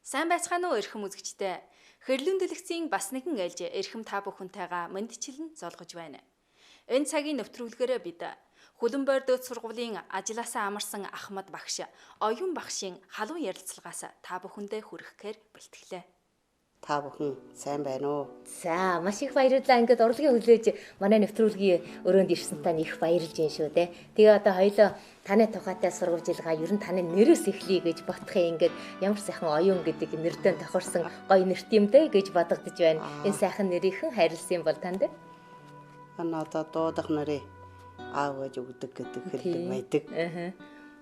Сайн байцгаана уу эрхэм үзэгчдээ. Хэрлүүн дэлгэцийн бас нэгэн ээлж эрхэм та бүхэнтэйгээ мэндчилэн золгож байна. Энэ цагийн нэвтрүүлгээрээ бид Хөлбөмбөр дээд сургуулийн ажилласаа амарсан Ахмад багш, оюун багшийн халуун ярилцлагаас та бүхэндээ хүрэхээр бэлтгэлээ. Та бүхэн сайн байна уу? За маш их баярлалаа. Ингээд урлагийн хүлээж манай нэвтрүүлгийн өрөөнд ирсэн тань их баярлж байна шүү дээ. Тэгээ одоо хоёлоо таны тухайтай сургамжилгаа ер нь таны нэрээс эхлэе гэж бодохын ингээд ямар сайхан оюун гэдэг нэрдэн тохирсон гоё нэрт юм дээ гэж бодогдож байна. Энэ сайхан нэрийнхэн хайрлсан бол танд? Одоо дуудах нарыг аав ээж өгдөг гэдэг хэлдэг байдаг.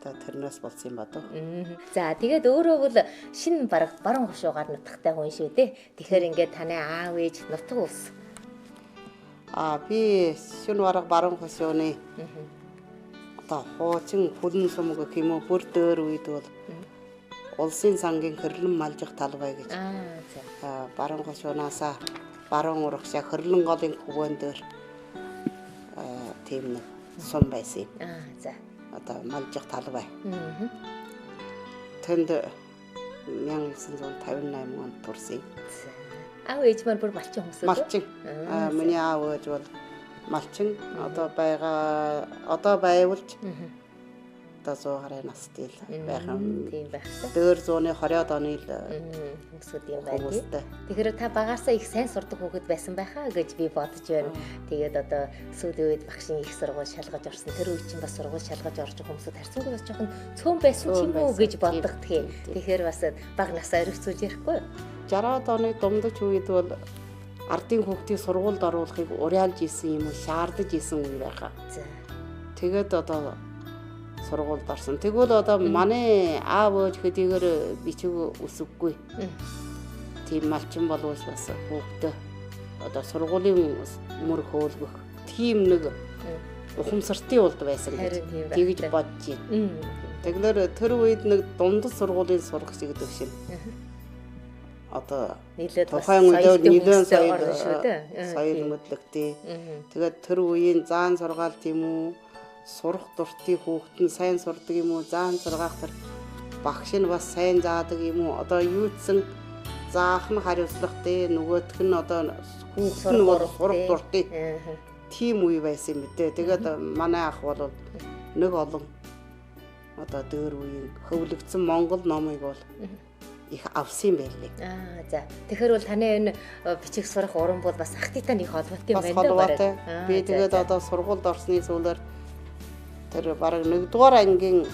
Тэрнээс болсон юм байна. За тэгээд өөрөө бол шинэ баруун хушуугаар нутагтай хүн шүү дээ. Тэгэхээр ингээд таны аав ээж нутаг ус. Би шинэ баруун хушууны одоо хуучин хүлэн сум гэх юм уу бүр дөр үед бол улсын сангийн хөрлөн малжих талбай гэж. Баруун хушуунаасаа баруун урагшаа хөрлөн голын хөвөн дээр тийм нэг сум байсан. За Одоо малжих талбай. Тэнд 1958 онд турсан. Аав ээж маань бүр малчин хүмүүс үү? Малчин. Миний аав ээж бол малчин. Одоо байвалж одоо 100 гаруй настай л байх юм. Тийм байх та. Дөр 120-од оны л хүмүүсүүд юм байна. Тэгэхээр та багаасаа их сайн сурдаг хүүхэд байсан байхаа гэж би бодож байна. Тэгээд одоо сүүлийн үед багшийн их сургууль шалгаж орсон. Тэр үед чинь бас сургууль шалгаж орж хүмүүсүүд харьцангуй бас жоохон цөөн байсан ч юм уу гэж боддогдхий. Тэгэхээр бас баг насаа өргөцүүлж ярихгүй. 60-од оны дундаж үед бол ардын хүүхдийг сургуульд оруулахыг уриалж исэн юм уу, шаардаж исэн үе байхаа. Тэгээд одоо сургуульд орсон. Тэгвэл одоо манай аав ээж хэдийгээр бичиг үсэггүй. Тийм малчин болвол бас хүүхдээ одоо сургуулийн мөр хөөлгөх тийм нэг ухамсартын улд байсан гэж тэгж бодож байна. Тэгэлэр тэр үед нэг дундад сургуулийн сурагч гэдэг шиг. Одоо тухайн үед нэлээд соёл мэдлэгтэй. Тэгээд тэр үеийн заан сургаал тийм үү сурах дуртай хүүхэд нь сайн сурдаг юм уу? Заан сургаах тэр багш нь бас сайн заадаг юм уу? Одоо юутсан заах нь хариуцлагатай, нөгөөх нь одоо хүүхэд нь бол сурах дуртай. Тийм үе байсан юм дээ. Тэгээд манай ах бол нэг олон одоо дөр үеийн хөвлөгдсөн монгол номыг бол их авсан байлээ. За. Тэгэхээр бол таны энэ бичих сурах уран бол бас ахтайтай нэг холбоотой юм байна да. Би тэгээд одоо сургуульд орсны сүүлээр тэр бараг 1-р ангийн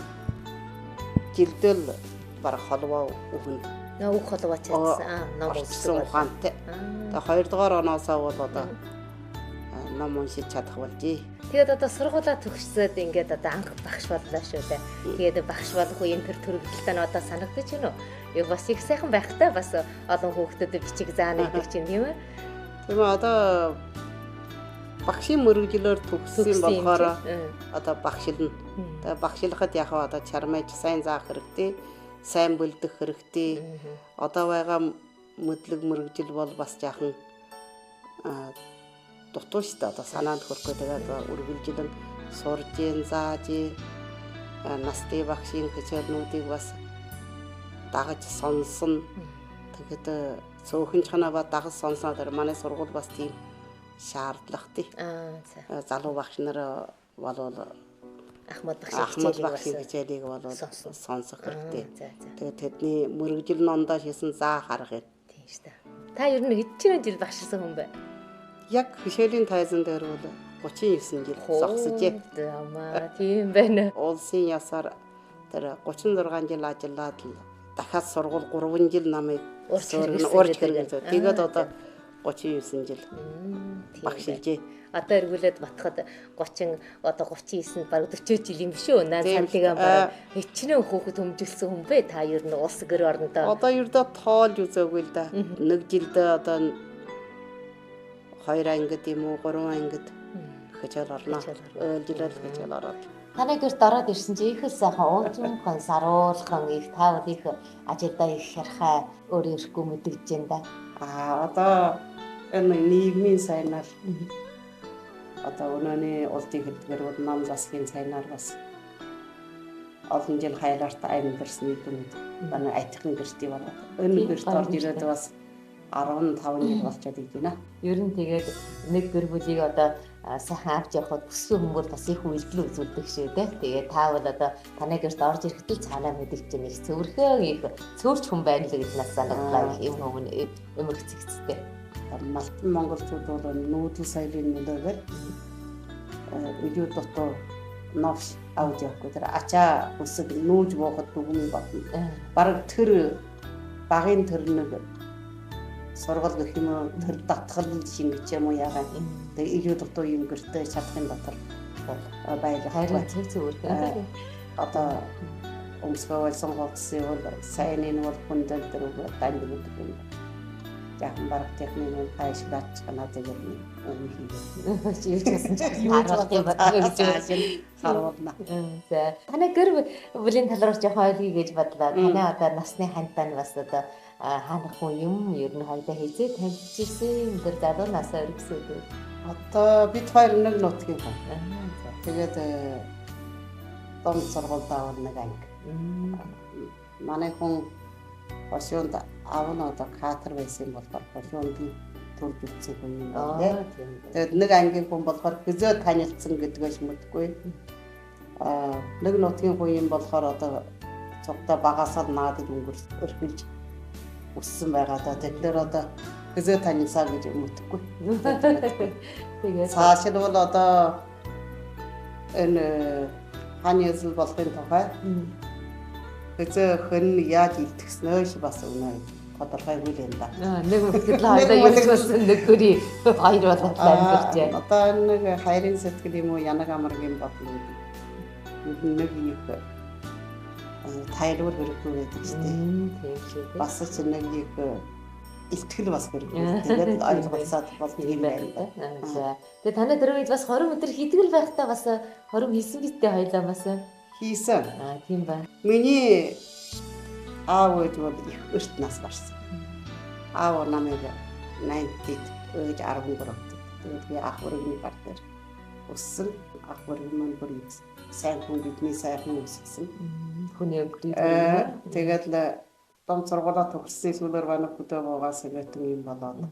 жилдэл бараг холбоо өгөнд. Үг холбоо чадсан. Ном уншсан ухаантай. Тэгээд 2-р оноосоо бол одоо ном уншиж чадах болжээ. Тэгээд одоо сургуулаа төгсөөд ингээд одоо анх багш боллоо шүү дээ. Тэгээд багш болох үеийн тэр төрөлтөлтэй нь одоо санагдаж байна уу? Яг бас их сайхан байхтай бас олон хүүхдэд бичиг заана гэдэг чинь тийм ээ. Тийм одоо багшийн мөрөглөөр төгссөн болохоор одоо багшилна. Тэгээ багшилахад яг одоо чармайж сайн заах хэрэгтэй, сайн бэлдэх хэрэгтэй. Одоо байгаа мэдлэг мөрөгжил бол бас жаахан дутуу шүү дээ. Одоо санаанд хүрэхгүй тэгээд үргэлжлэн сурж, зааж, насны багшийн хичээлнүүдийг бас дагаж сонсон. Тэгээд цөөхөн чанаа ба дагаж сонсноо тэр манай сургууль бас тийм шаардлагатай. Залуу багш нар бол Ахмад багшийн хичээлийг бол сонсох хэрэгтэй. Тэгээд тэдний мөрөгжил нондоо хийсэн заа харах юм. Тийм шүү дээ. Та ер нь хэдэн жил багшилсан хүн бэ? Яг хичээлийн тайзан дээр бол 39 жил зогсожээ. Тийм байна. Улсын ясаар тэр 36 жил ажиллаад дахиад сургууль 3 жил намайг урьж хэрэглэв. Тэгээд одоо 39 жил багшилжээ. Одоо эргүүлээд батхад 30 одоо 39 бараг 40 жил юм биш үү? Наа цамлигаа бараг хичнээн хөөхд хөмжилсэн хүн бэ? Та ер нь улс гэр орнодоо. Одоо ердөө тоолж үзээгүй л да. Нэг жилдээ одоо 2 ангид юм уу 3 ангид хичээл орно. Жилээр хичээл ороод. Танай гэрт ороод ирсэн чи их сайхан уужимхан саруулхан их таавал их ажилдаа их харахаа өөрөө ирэхгүй мэдэгдэж байна да. Одоо энэ нийгмийн сайнаар одоо өнөөний улсын хэлдгээр бол ном засгийн сайнаар бас олон жил хайлаарт амьдэрсний дүнд манай айтхын гэртий болоод энэ гэрт орж ирээд бас 15 жил болчиход байна. Ер нь тэгээд нэг гэр бүлийг одоо сайхан авч явахд бүсгүй хүмүүс бас их үйлдэл үзүүлдэг шүү дээ. Тэгээд та бол одоо таны гэрт орж ирэхдээ цаанаа мэдээлж байгаа нэг цөвөрхөө их цөөрч хүн байна л гэж нас санагдлаа юм эмэрхцэгцтэй. Малтан монголчууд бол нүүдэл соёлын нөлөөгөөр өдөө дотор новш авч явахгүй тэр ачаа үсэг нүүж бооход дүгмэн батна. Бараг тэр багын тэр нэг сургал гэх юм уу тэр татгал шингэж юм уу яагаад тэгээ илүү дотоо юм гэртээ чадахын дотор байлаа. Харин цөөрхөө. Одоо өмсгөө болсон голцсон бол сайн энэ бол хүндэл дөрөв танд гэдэг юм. Яг бараг техникийн хайшлаач канаад яг юм хийгээ. Юучсан ч харуулт юм харуулна. За таны гэр бүлийн тал руу жоохон ойлгоё гэж бодлоо. Таны одоо насны хантай нь бас одоо хаанах хүн юм ер нь хоёулаа хийзээ таньж ирсэн тэр залуу насаа өргөсөд. Одоо бид хоёр нэг нутгийн хүн. Тэгээд том сургуульд авал нэг анги. Манай хүн хошуунд аав нь одоо катер байсан болохоор хошуунгийн төр бүтсэн хүн юм байна. Тэгээд нэг ангийн хүн болохоор хизээ танилцсан гэдгээс мэдгүй. Нэг нутгийн хүн юм болохоор одоо цогтой багасаад наадад өргөлж өссөн байгаа даа. Тэгэхээр одоо хизээ танилцаа гэж мэдгүй. Тэгээд цааш нь бол одоо энэ ханиэсэл болохын тухай хизээ хэн яаж илтгэснөөш бас үнэ тодорхой үйл юм да. Нэг үтгэл хоёлаа юусэн нэг гүри хоёр болоод амьдэрчээ. Одоо нэг хайрын сэтгэл юм уу янаг амаргийн бодлоо. Нэг их тайлбар хэрэггүй байдаг шүү дээ. Тийм шүү дээ. Бас ч нэг их илтгэл бас хэрэггүй. Тэгээд ойлгоцоод бол тийм байна да. За. Тэгээд танай тэр үед бас 20 өдөр хитгэл байхдаа бас 20 хийсэн битээ хоёлаа бас хийсэн. Тийм ба. Миний аав ээж бол их өрт нас барсан. Аав намайг 90-д ээж 13-д. Тэгээд би ах өргөний гар дээр өссөн. Ах өргөн маань бүр сайн хүн бидний сайхан өссөн. Хүний өнгөрийг. Тэгээд л том сургуулаа төгссөн сүүлээр манай хөдөө буугаас ингэдэг юм болоод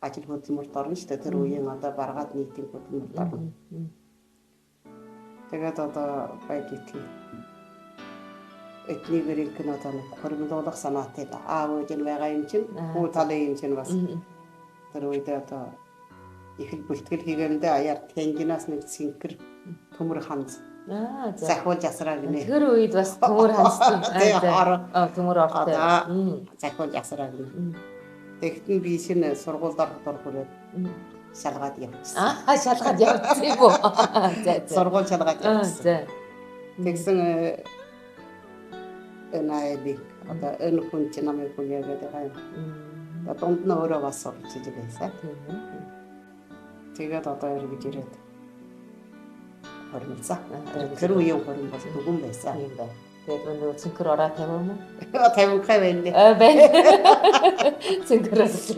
ажил хөдөлмөрт орно шүү дээ. Тэр үеийн одоо баргаад нийтийн хөдөлмөрт орно. Тэгээд одоо байгитгий этний гэрийн одоо хөргөлөөлөх санаатай аав ээж нь байгаа юм чинь хүү талын юм чинь бас тэр үед одоо их л бүлтгэл хийгээндээ аяар тэнгинаас нэг синкэр төмөр ханз захиулж асраа гинэ. Тэр үед бас төмөр ханссан. Төмөр ортой. Захиулж асраа гинэ. Тэгтэн би шинэ сургуульд орохоор хүрээд шалгаад явчихсан. Шалгаад явчихсан юм уу? Сургууль шалгаад явчихсан. Тэгсэн энайби одоо энэ хүн ч намайг хүлээгээд байгаа юм. Одоо дунд нь өөрөө бас сурч иж байсан. Тэгээд одоо эргэж ирээд хормолцаа. Тэр үеийн хорм бол дүгэн байсан юм байна. Тэгээд өнөө цэнхэр ороо тавив юм уу? 50 байна. Байна. Цэнхэрээс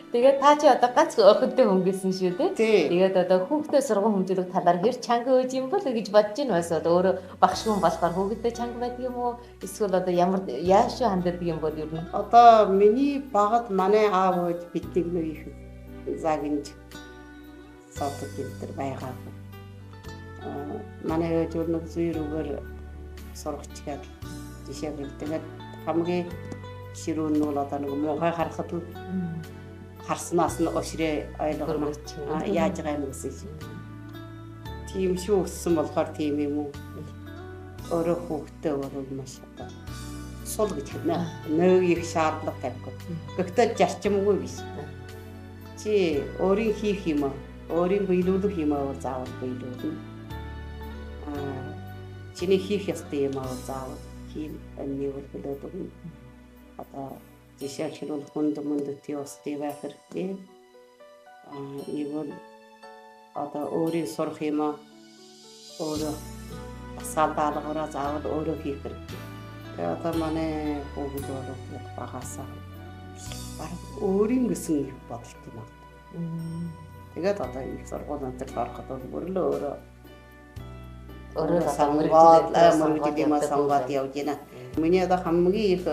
тэгээд та чи одоо ганц охинтой хүн гэсэн шүү дээ. Тэгээд одоо хүүхдээ сургууль хэмжүүлэх талаар хэр чанга өгж юм бол гэж бодож байна бас одоо өөрөө багш хүн болохоор хүүхдээ чанга байдаг юм уу? Эсвэл одоо ямар яаш ханддаг юм бол ер нь? Одоо миний багад манай аав ээж бидний их загинж савдаг гэдэг байгаа. Манай ээж өөр нэг зүйрүүгээр сурагчгаад жишээ хэлдэг. Хамгийн ширүүн нь бол одоо нэг муухай харахад харснаас нь ошрээ ойлгоно. Яаж байгаа юм гэсэн чинь. Тийм шүү өссөн болохоор тийм юм уу? Өөрөө хүүхдээ бол маш одоо сул гэж хэлнэ. Нэг их шаардлага тавьхгүй. Гэхдээ зарчимгүй биш. Чи өөрийн хийх юм аа, өөрийн биелүүлэх юм аа заавал биелүүлнэ. Чиний хийх ёстой юм аа заавал хийн нэг үлдээд өгнө. Одоо жишээ хэлбэл хүнд мөндөд ёстой байх хэрэгтэй. Нэг бол одоо өөрийн сурах юм аа өөрөө асаал даалгавраа заавал өөрөө хийх хэрэгтэй. Тэгээ одоо манай хүүхэд бол багасаа өөрийн гэсэн их бодолт юм аа. Тэгээд одоо их сургууль өнтер ороход бол өөрөө сонгоод мөрөгжлийн сонгоод явж байна. Миний одоо хамгийн их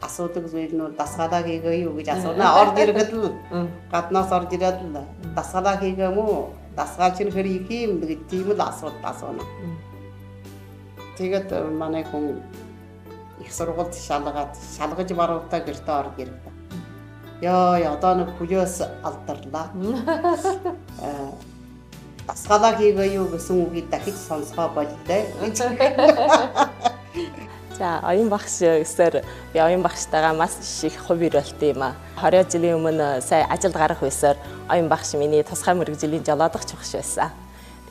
асуудаг зүйл нь дасгалаа хийгээ юу гэж асуунаа. Орж ирэхэд л гаднаас орж ирээд л дасгалаа хийгээ мүү? Дасгал чинь хэр их юм гэж тийм л асууна. Тэгээд манай хүн их сургуульд шалгаж баруутаа гэртээ орж ирэв. Яа одоо нэг хөлөөс алдарлаа. Дасгалаа хийгээ юу гэсэн үгийг дахиж сонсгоо боллоо. За оюун багш гэсээр би оюун багштайгаа маш их хувир болт юм а. 20 жилийн өмнө сая ажилд гарах байсаар оюун багш миний тусгай мэргэжлийн жолоодогч багш байсан.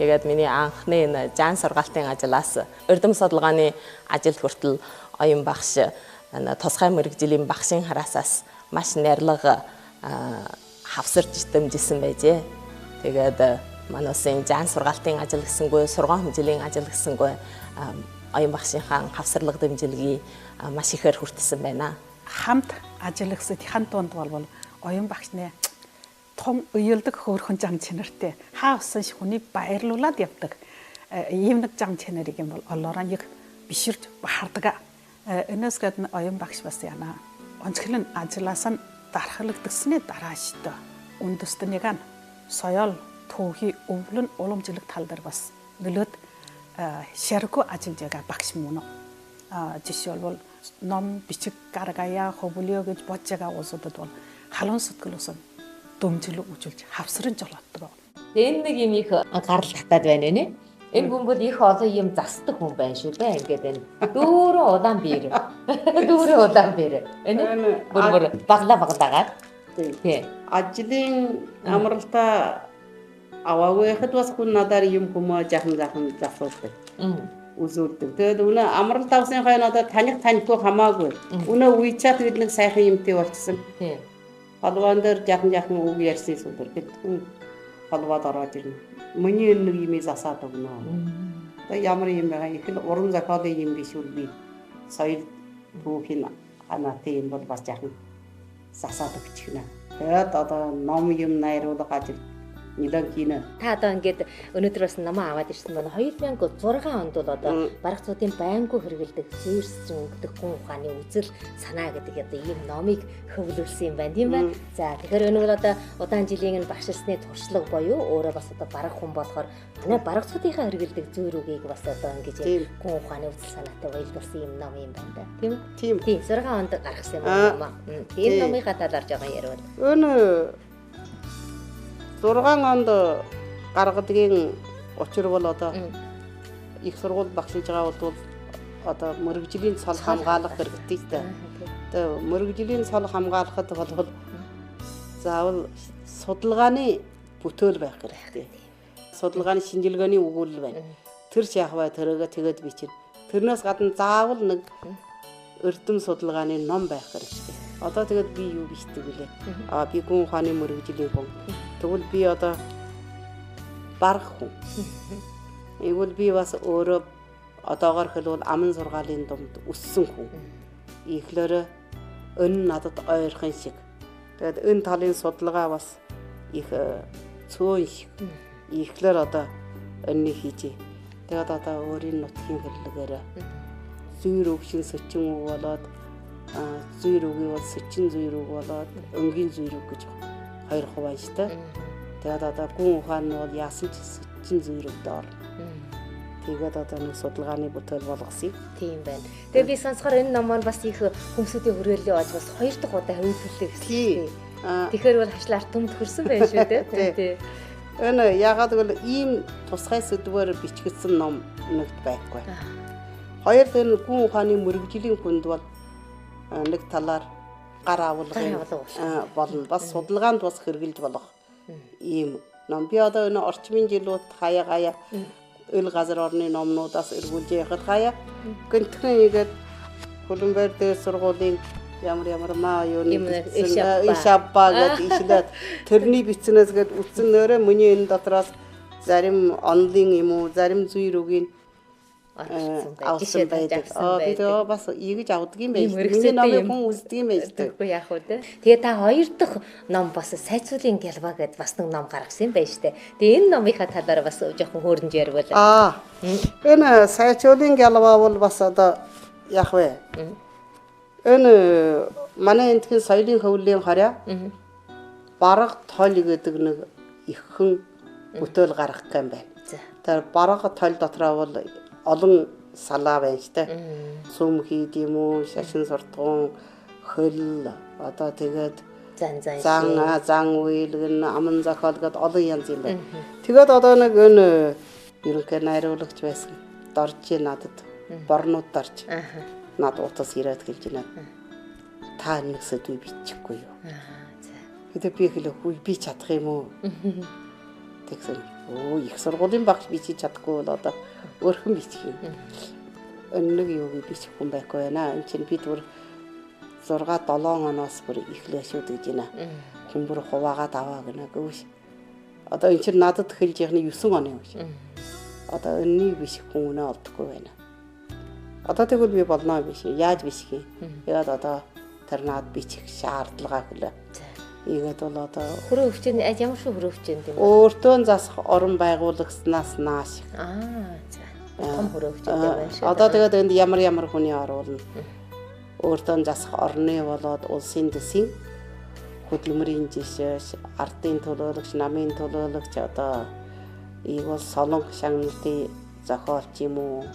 Тэгээд миний анхны энэ жан сургаалтын ажлаас эрдэм судалгааны ажилд хүртэл оюун багш тусгай мэргэжлийн багшийн хараасаас маш найрлага хавсарч дэмжсэн байжээ. Тэгээд манайсын жан сургаалтын ажил гэсэнгүй, сургаан хэмжээлийн ажил гэсэнгүй оюун багшийнхаа хавсарлага дэмжлэгийг маш ихээр хүртсэн байна. Хамт ажиллагсад хан тунд бол оюун багшны том уялдаг хөөрхөн зам чанартай хаа усан хүний баярлуулад явдаг ийм нэг зам чанарыг юм бол олоороо яг биширж бахардаг. Энэс гадна оюун багш бас яна онцгой ажлаас нь дархалагдсны дараа шүү дээ. Үндэстнийг нь соёл, түүхий, өвлөн уламжлалт тал дээр бас нөлөөд шаргу ажиллаж байгаа багш мөн. Жишээ бол ном бичиг гаргая, хөвлөё гэж бодж байгаа улсуудад бол халуун сэтгэл усан дөмжлөг үзүүлж хавсран жолооддог. Энэ нэг юм их гарал татаад байна нэ. Энэ хүн бол их олон юм засдаг хүн байна шүү дээ. Ингээд энэ дүүрэн удаан биер. Дүүрэн удаан биер. Энэ бүр баглаагаад. Тий. Ажлын амралтаа аваагүй хэд бас хүн надаар юм хүмүүс жахан засуулдаг. Үзүүлдэг. Тэгээд үнэ амралт авсныхаа надад танихгүй хамаагүй. Үнэ үйчаад бид нэг сайхан юмтэй болчихсон. Тий. Холбоон дээр жахан үг ярьсан сүлдэр бид хүн холбоод ороод ирнэ. Миний нэг юм засаад өгнө. Тэгээд ямар юм байгаа их л уран зохиолын юм биш үл би соёл түүхийн анаатай юм бол бас жахан засаад өгчихнэ. Тэгээд одоо ном юм найруулга ажил нэлээд гинэ. Та одоо ингээд өнөөдөр бас намаа аваад ирсэн байна. 2006 онд бол одоо бараг цуудын байнгу хэрэгэлдэг зүйрсчин өнгөдөх хүн ухааны үзэл санаа гэдэг одоо ийм номыг хөвлүүлсэн юм байна тийм байна. За тэгэхээр өнөөр одоо удаан жилийн багшилсны туршлага боيو өөрөө бас одоо бараг хүн болохоор манай бараг цуудынхаа хэрэгэлдэг зүйр үгийг бас одоо ингэж хүн ухааны үзэл санаатай баялуулсан юм ном юм байна да. Тийм. Тийм 6 онд гаргасан юм байна. Энэ номыг талаар жоохон ярил. Өнөө 6 онд гаргадгийн учир бол одоо их сургууль багшилж байгаа бол одоо мөрөгжлийн цол хамгаалах хэрэгтэй дээ. Тэгээ мөрөгжлийн цол хамгаалахад бол заавал судалгааны бүтээл байх хэрэгтэй. Судалгааны шинжилгээний өгүүлэл байна. Тэр яах вэ? Тэргээ тэгээд бичнэ. Тэрнээс гадна заавал нэг эрдэм судалгааны ном байх хэрэгтэй. Одоо тэгээд би юу бичдэг вүлээ? Би гүн ухааны мөрөгжлийн хүн. Тэгвэл би одоо барах хүн. Игвэл би бас өөрөө одоогоор хэлбэл аман сургаалын дунд өссөн хүн. Ихлээр өн надад ойрхон шиг. Тэгээд энэ талын судалгаа бас их цөөн шиг. Ихлээр одоо өнний хийжээ. Тэгээд одоо өөрийн нутгийн хэллэгээр зүйр өгшин сөчин үг болоод зүйр үгүй бол сөчин зүйр үг болоод өнгийн зүйр үг гэж хоёр хуваажтай. Тэгээд одоо гүн ухаан нь бол яасан ч сөчин зүйр өгд ор. Тэгээд одоо нэг судалгааны бүтээл болгосон. Тийм байна. Тэгээд би сонсохоор энэ номоор бас их хүмүүсийн хүрээлэн оож бас 2 дахь удаа хөвлөлөө гэсэн. Тэгэхээр бол хашлаар төмд хөрсөн байх шүү дээ. Тий. Энэ ягаад гэвэл ийм тусгай сэдвээр бичигдсэн ном нэгт байхгүй. Хоёр дахь гүн ухааны мөрөгжлийн хүнд бол нэг талаар гар авалгын болно. Бас судалгаанд бас хэрэгжилж болох ийм ном. Би одоо энэ орчмын жилүүд хаяа ил газар орны номнуудаас эргүүлж яхад хаяа гэнтгэн игээд Хөлбөмбөр дээр сургуулийн ямар маа юу нэг ишаппа гэдэг ишлээд тэрний бичснээс гээд үтсэн нөрөө миний энэ дотроос зарим онлын юм уу зарим зүйр үгийн авсан байдаг. Би тэгээ бас ийгэж авдаг юм байж. Миний номыг хүн үздэг юм байж. Тэгэхгүй яах вэ те. Тэгээ та хоёр дахь ном бас сайцуулын гялбаа гэдээ бас нэг ном гаргасан юм байна штэ. Тэгээ энэ номынхаа талаар бас жоохон хөөрөнж ярил. Энэ сайцуулын гялбаа бол бас одоо яах вэ? Энэ манай энтхийн соёлын хөвлийн хоря бараг тойл гэдэг нэг иххэн бүтээл гаргах юм байна. Тэр бараг тойл дотроо бол олон салаа байна штэ. Сүм хийд юм уу, шашин суртгуун, хөл одоо тэгээд зан үйлгэн, аман зохиол гэдэг олон янз юм байна. Тэгээд одоо нэг энэ ерөнхий найруулагч байсан. Дорж надад борнууд дорж. Над утас ирээд хэлж байна. Та нэг сэдвийг бичихгүй юу? Хэдэ би хэлэхгүй би чадах юм уу? Тэгсэн. Их сургуулийн багш бичиж чадахгүй бол одоо өөрхөн бичих юм. Өнөг юу бичих хүн байхгүй байна. Энд чинь бид бүр 6-7 оноос бүр эхлэе шүү гэж байна. Хүн бүр хуваагаад аваа гэнэ гүйш. Одоо энэ чинь надад хэлж яхны 9 оны юм шиг. Одоо өнний бичих хүн өнөө олдохгүй байна. Одоо тэгвэл би болно биш. Яаж бичих юм? Яагаад одоо тэр наад бичих шаардлага гэлээ. Ийгээд бол одоо хөрөө өвчин ямар шүү хөрөө өвчин юм бэ? Өөртөө засах орон байгуулагснаас нааш. За. Том хөрөө өвчин байна шүү. Одоо тэгээд энд ямар хүний оруулна. Өөртөө засах орны болоод улсын төсвийн хөдөлмөрийн жишээ, ардын төлөөлөгч, намын төлөөлөгч одоо ийг бол солонх шагналын зохиолч юм уу?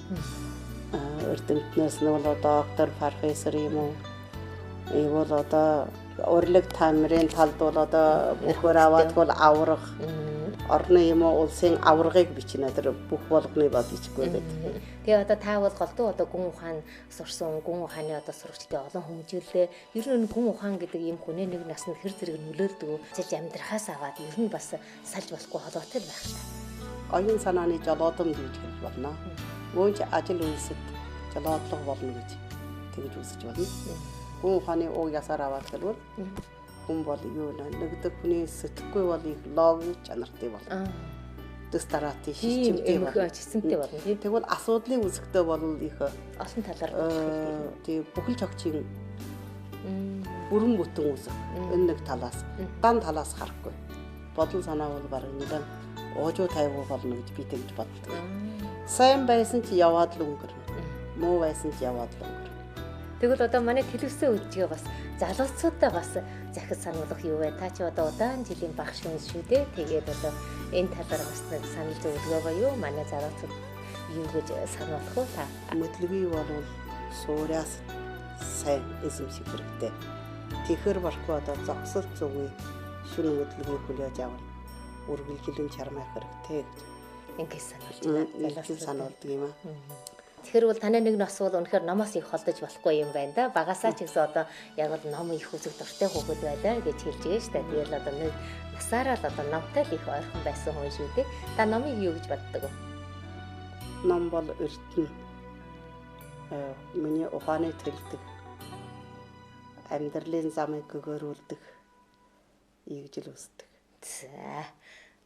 Эрдэмтнээс нь бол доктор, профессор юм уу? Ийг бол одоо урилга тамирын талд бол одоо бүхөр аваад бол аврах орны юм уу улсын аврагыг бичнэ тэр бүх болгоны бод бичгүй байдаг. Тэгээ одоо та бол голдуу одоо гүн ухаан сурсан гүн ухааны одоо сурагчдын олон хүмүүжүүлээ. Ер нь гүн ухаан гэдэг юм хүнээ нэг наснд хэр зэрэг нөлөөлдөг. Зэлж амьдрахаас аваад ер нь бас салж болохгүй холбоотой байх та. Оюун санааны жолоодом гэж хэлж болно. Мөнч ажил үйлсэд жолоодлого болно гэж тэгж үзэж болно. Гүн ухааны уг ясаар аваад хэлбэл хүн бол юу нэгдэг хүний сэтгэхгүй бол их логик чанартай болно. Дэс дараатын шийдэмтэй болно. Тэгвэл асуудлын үзэгтэй бол их олон талаар тийм бүхэл чогчийн бүрэн бүтэн үзэг энэ нэг талаас дан талаас харахгүй. Бодол санаа бол бараг нэлээд уужуу тайвуу болно гэж би тэгж боддог. Сайн байсан ч яваад л өнгөрнө. Муу байсан ч яваад л өнгөрнө. Тэгвэл одоо манай телевизэн үдчигээ бас залуучуудаа бас захид сануулгах юу вэ? Та чи одоо удаан жилийн багш хүн шүү дээ. Тэгээд одоо энэ талаар бас нэг санал зөвлөгөө боёо манай залуучууд юу гэж сануулах вэ та? Мэдлэгийг бол сууриас сайн эзэмших хэрэгтэй. Тэгэхэр барахгүй одоо зогсол зүггүй шүн мэдлэгийг хүлээж авах үргэлжлэн чармаах хэрэгтэй гэж ингэж сануулж байна. Залуучууд сануулдаг юм аа. Тэгэхээр бол танай нэг нас бол үнэхээр номоос их холдож болохгүй юм байна да. Багасаа ч гэсэн одоо яг бол ном их үзэх дуртай хүүхэд байлаа гэж хэлж байгаа шүү дээ. Тэгэл одоо нэг насаараа л одоо номтой л их ойрхон байсан хүн шүү дээ. Та номыг юу гэж боддог вэ? Ном бол эрдэнэ. Миний ухааны тэлдэг. Амьдралын замыг гөгөөрүүлдэг. Ийгж л үздэг.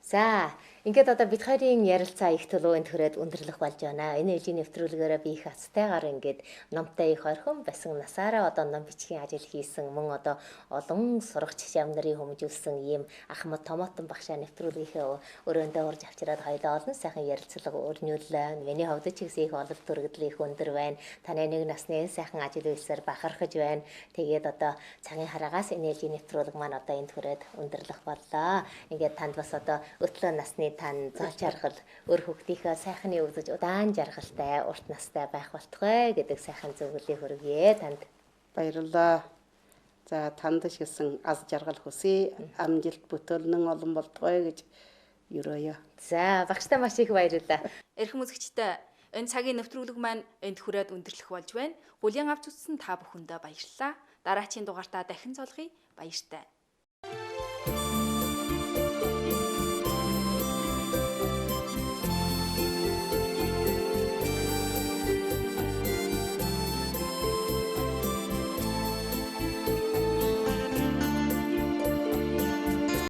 За ингээд одоо бид хоёрын ярилцаа их төлөвөнд хүрээд өндөрлөх болж байна. Энэ ээлжийн нэвтрүүлгээрээ би их хацтайгаар ингээд номтой их ойрхон басан насаараа одоо ном бичгийн ажил хийсэн мөн одоо олон сурагч шам нарын хүмүүжүүлсэн ийм Ахмад Томотон багшаа нэвтрүүлгийнхээ өрөөндөө урж авчираад хоёлоо олон сайхан ярилцлага өрнүүлээ. Миний хувьд ч гэсэн их ололт төрөгдөл их өндөр байна. Таны нэг насны сайхан ажил үйлсээр бахархаж байна. Тэгээд одоо цагийн хараагаас энэ ээлжийн нэвтрүүлэг маань одоо энд хүрээд өндөрлөх боллоо. Ингээд танд бас одоо өтлөө насны тань зол жаргал өр хүүхдийнхээ сайхны үзэж удаан жаргалтай урт настай байх болтугай гэдэг сайхан зөвлөлийг хүргье танд. Баярлалаа. За танд шигсэн аз жаргал хүсье. Амжилт бүтээлнэн олон болтугай гэж ерөөё. За багштай маш их баярлалаа. Эрхэм үзэгчдээ энэ цагийн нэвтрүүлэг маань энд хүрээд өндөрлөх болж байна. Гулян авч үзсэн та бүхэндээ баярлалаа. Дараачийн дугаартаа дахин цолгоё. Баяртай.